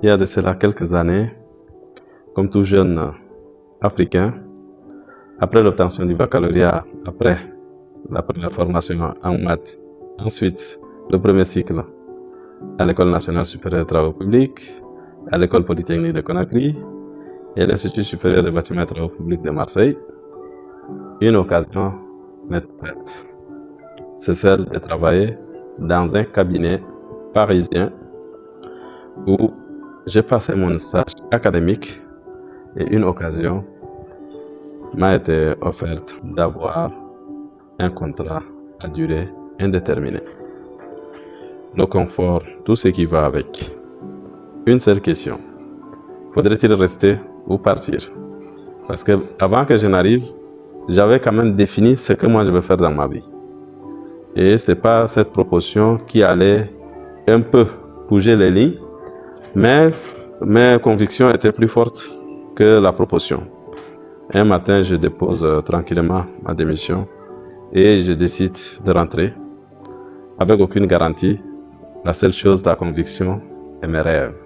Il y a de cela quelques années, comme tout jeune africain, après l'obtention du baccalauréat, après la première formation en maths, ensuite le premier cycle à l'École nationale supérieure des travaux publics, à l'École polytechnique de Conakry et à l'Institut supérieur des bâtiments et travaux publics de Marseille, une occasion m'est faite. C'est celle de travailler dans un cabinet parisien où j'ai passé mon stage académique et une occasion m'a été offerte d'avoir un contrat à durée indéterminée. Le confort, tout ce qui va avec. Une seule question. Faudrait-il rester ou partir? Parce que avant que je n'arrive, j'avais quand même défini ce que moi je veux faire dans ma vie. Et c'est pas cette proposition qui allait un peu bouger les lignes, mais mes convictions étaient plus fortes que la proposition. Un matin, je dépose tranquillement ma démission et je décide de rentrer avec aucune garantie. La seule chose, la conviction et mes rêves.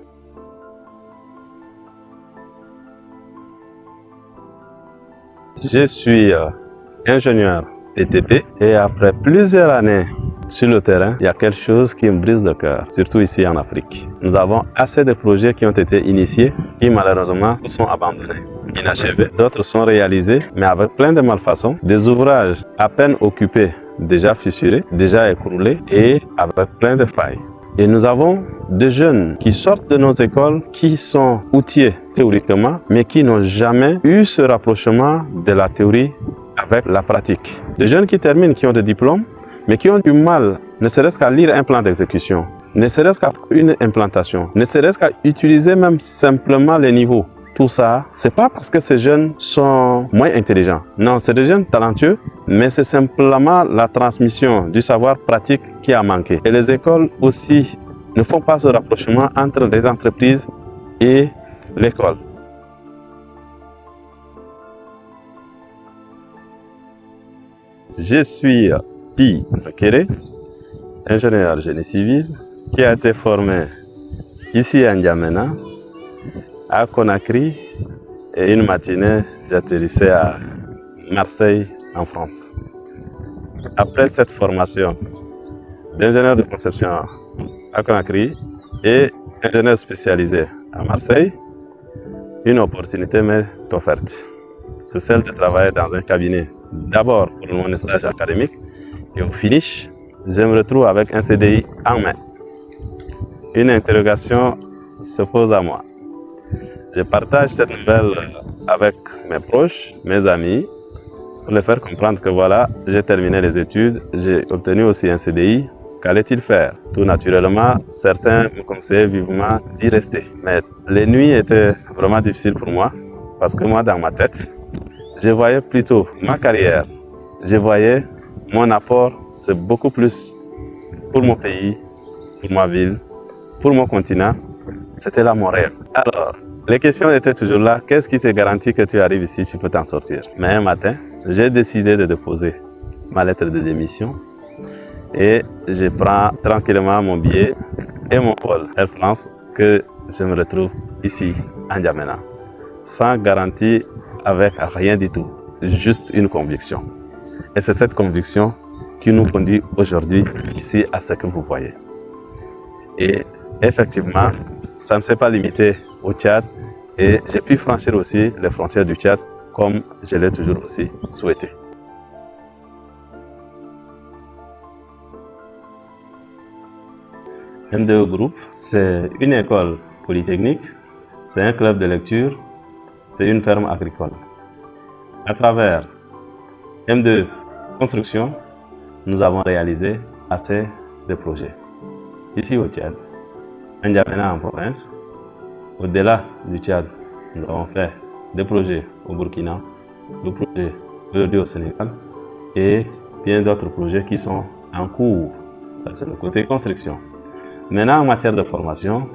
Je suis ingénieur BTP et après plusieurs années sur le terrain, il y a quelque chose qui me brise le cœur, surtout ici en Afrique. Nous avons assez de projets qui ont été initiés qui malheureusement sont abandonnés, inachevés. D'autres sont réalisés mais avec plein de malfaçons, des ouvrages à peine occupés, déjà fissurés, déjà écroulés et avec plein de failles. Et nous avons des jeunes qui sortent de nos écoles, qui sont outillés théoriquement, mais qui n'ont jamais eu ce rapprochement de la théorie avec la pratique. Des jeunes qui terminent, qui ont des diplômes, mais qui ont du mal, ne serait-ce qu'à lire un plan d'exécution, ne serait-ce qu'à une implantation, ne serait-ce qu'à utiliser même simplement les niveaux. Tout ça, c'est pas parce que ces jeunes sont moins intelligents. Non, c'est des jeunes talentueux, mais c'est simplement la transmission du savoir pratique qui a manqué. Et les écoles aussi ne font pas ce rapprochement entre les entreprises et l'école. Je suis Pi Kéré, ingénieur génie civil, qui a été formé ici à N'Djamena, à Conakry, et une matinée, j'atterrissais à Marseille, en France. Après cette formation d'ingénieur de conception à Conakry et ingénieur spécialisé à Marseille, une opportunité m'est offerte. C'est celle de travailler dans un cabinet. D'abord pour mon stage académique et au finish, je me retrouve avec un CDI en main. Une interrogation se pose à moi. Je partage cette nouvelle avec mes proches, mes amis, pour leur faire comprendre que voilà, j'ai terminé les études, j'ai obtenu aussi un CDI. Qu'allait-il faire? Tout naturellement, certains me conseillaient vivement d'y rester. Mais les nuits étaient vraiment difficiles pour moi, parce que moi, dans ma tête, je voyais plutôt ma carrière, je voyais mon apport, c'est beaucoup plus pour mon pays, pour ma ville, pour mon continent. C'était là mon rêve. Alors, les questions étaient toujours là. Qu'est-ce qui te garantit que tu arrives ici, tu peux t'en sortir? Mais un matin, j'ai décidé de déposer ma lettre de démission et je prends tranquillement mon billet et mon vol Air France que je me retrouve ici, à N'Djamena, sans garantie, avec rien du tout, juste une conviction. Et c'est cette conviction qui nous conduit aujourd'hui ici à ce que vous voyez. Et effectivement, ça ne s'est pas limité au Tchad et j'ai pu franchir aussi les frontières du Tchad comme je l'ai toujours aussi souhaité. M2 Group, c'est une école polytechnique, c'est un club de lecture, c'est une ferme agricole. À travers M2 Construction, nous avons réalisé assez de projets. Ici au Tchad, à N'Djamena en province, au-delà du Tchad, nous avons fait des projets au Burkina, des projets aujourd'hui au Sénégal et bien d'autres projets qui sont en cours. C'est le côté construction. Maintenant, en matière de formation,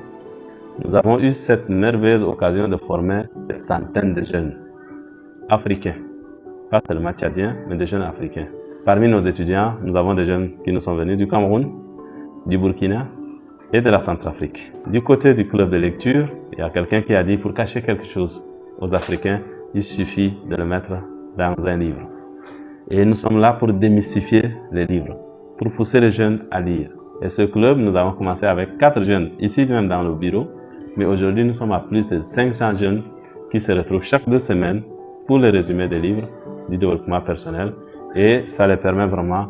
nous avons eu cette merveilleuse occasion de former des centaines de jeunes africains, pas seulement tchadiens, mais des jeunes africains. Parmi nos étudiants, nous avons des jeunes qui nous sont venus du Cameroun, du Burkina, et de la Centrafrique. Du côté du club de lecture, il y a quelqu'un qui a dit pour cacher quelque chose aux Africains, il suffit de le mettre dans un livre. Et nous sommes là pour démystifier les livres, pour pousser les jeunes à lire. Et ce club, nous avons commencé avec 4 jeunes, ici même dans le bureau, mais aujourd'hui nous sommes à plus de 500 jeunes qui se retrouvent chaque 2 semaines pour les résumés des livres du développement personnel, et ça les permet vraiment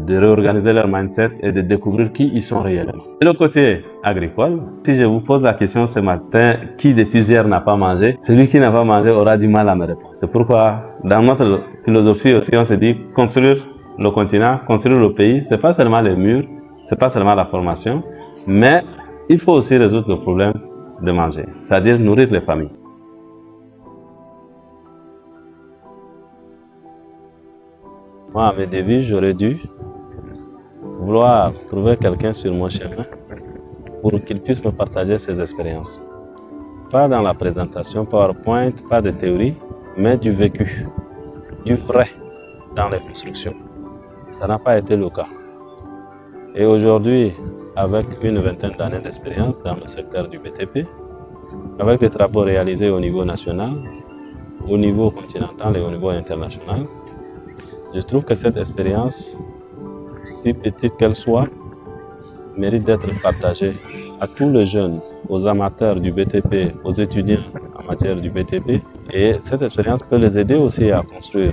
de réorganiser leur mindset et de découvrir qui ils sont réellement. Et le côté agricole, si je vous pose la question ce matin, qui depuis hier n'a pas mangé, celui qui n'a pas mangé aura du mal à me répondre. C'est pourquoi dans notre philosophie aussi, on se dit construire le continent, construire le pays, c'est pas seulement les murs, c'est pas seulement la formation, mais il faut aussi résoudre le problème de manger, c'est-à-dire nourrir les familles. Moi, à mes débuts, j'aurais dû vouloir trouver quelqu'un sur mon chemin pour qu'il puisse me partager ses expériences. Pas dans la présentation PowerPoint, pas de théorie, mais du vécu, du vrai dans les constructions. Ça n'a pas été le cas. Et aujourd'hui, avec une vingtaine d'années d'expérience dans le secteur du BTP, avec des travaux réalisés au niveau national, au niveau continental et au niveau international, je trouve que cette expérience, si petite qu'elle soit, mérite d'être partagée à tous les jeunes, aux amateurs du BTP, aux étudiants en matière du BTP. Et cette expérience peut les aider aussi à construire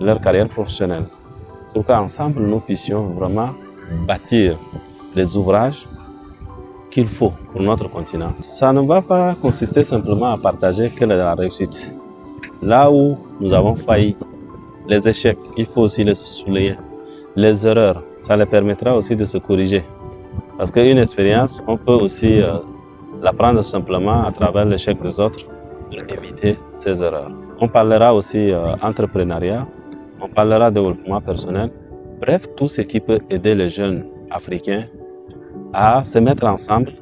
leur carrière professionnelle, pour qu'ensemble nous puissions vraiment bâtir les ouvrages qu'il faut pour notre continent. Ça ne va pas consister simplement à partager quelle est la réussite. Là où nous avons failli, les échecs, il faut aussi les souligner. Les erreurs, ça les permettra aussi de se corriger. Parce qu'une expérience, on peut aussi l'apprendre simplement à travers l'échec des autres pour éviter ces erreurs. On parlera aussi entrepreneuriat, on parlera développement personnel. Bref, tout ce qui peut aider les jeunes africains à se mettre ensemble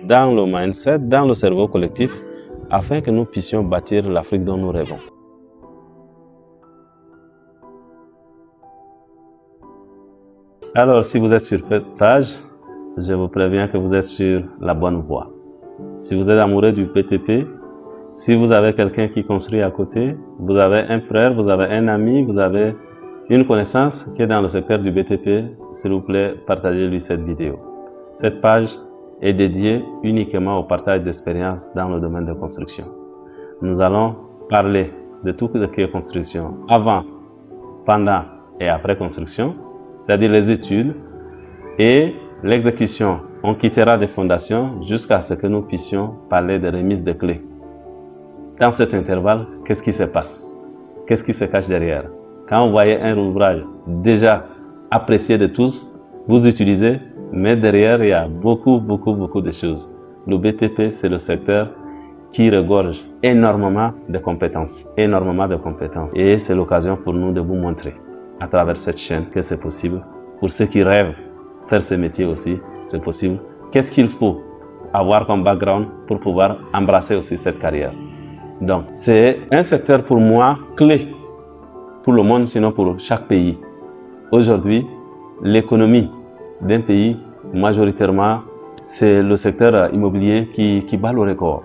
dans le mindset, dans le cerveau collectif, afin que nous puissions bâtir l'Afrique dont nous rêvons. Alors, si vous êtes sur cette page, je vous préviens que vous êtes sur la bonne voie. Si vous êtes amoureux du BTP, si vous avez quelqu'un qui construit à côté, vous avez un frère, vous avez un ami, vous avez une connaissance qui est dans le secteur du BTP, s'il vous plaît, partagez-lui cette vidéo. Cette page est dédiée uniquement au partage d'expériences dans le domaine de construction. Nous allons parler de tout ce qui est construction, avant, pendant et après construction, c'est-à-dire les études et l'exécution. On quittera des fondations jusqu'à ce que nous puissions parler de remise de clés. Dans cet intervalle, qu'est-ce qui se passe? Qu'est-ce qui se cache derrière? Quand vous voyez un ouvrage déjà apprécié de tous, vous l'utilisez, mais derrière, il y a beaucoup de choses. Le BTP, c'est le secteur qui regorge énormément de compétences, Et c'est l'occasion pour nous de vous montrer à travers cette chaîne que c'est possible. Pour ceux qui rêvent de faire ce métier aussi, c'est possible. Qu'est-ce qu'il faut avoir comme background pour pouvoir embrasser aussi cette carrière? Donc, c'est un secteur pour moi clé pour le monde, sinon pour chaque pays. Aujourd'hui, l'économie d'un pays, majoritairement, c'est le secteur immobilier qui bat le record.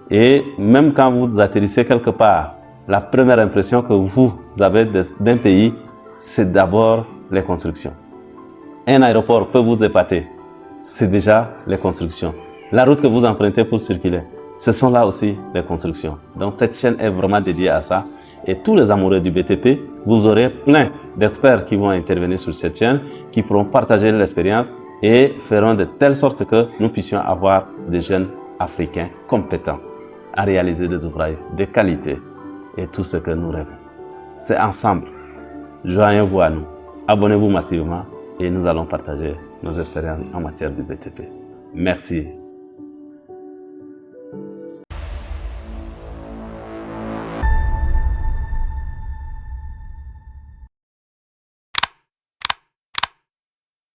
Et même quand vous atterrissez quelque part, la première impression que vous avez d'un pays, c'est d'abord les constructions. Un aéroport peut vous épater, c'est déjà les constructions. La route que vous empruntez pour circuler, ce sont là aussi les constructions. Donc cette chaîne est vraiment dédiée à ça. Et tous les amoureux du BTP, vous aurez plein d'experts qui vont intervenir sur cette chaîne, qui pourront partager l'expérience et feront de telle sorte que nous puissions avoir des jeunes africains compétents à réaliser des ouvrages de qualité et tout ce que nous rêvons. C'est ensemble. Joignez-vous à nous. Abonnez-vous massivement et nous allons partager nos expériences en matière du BTP. Merci.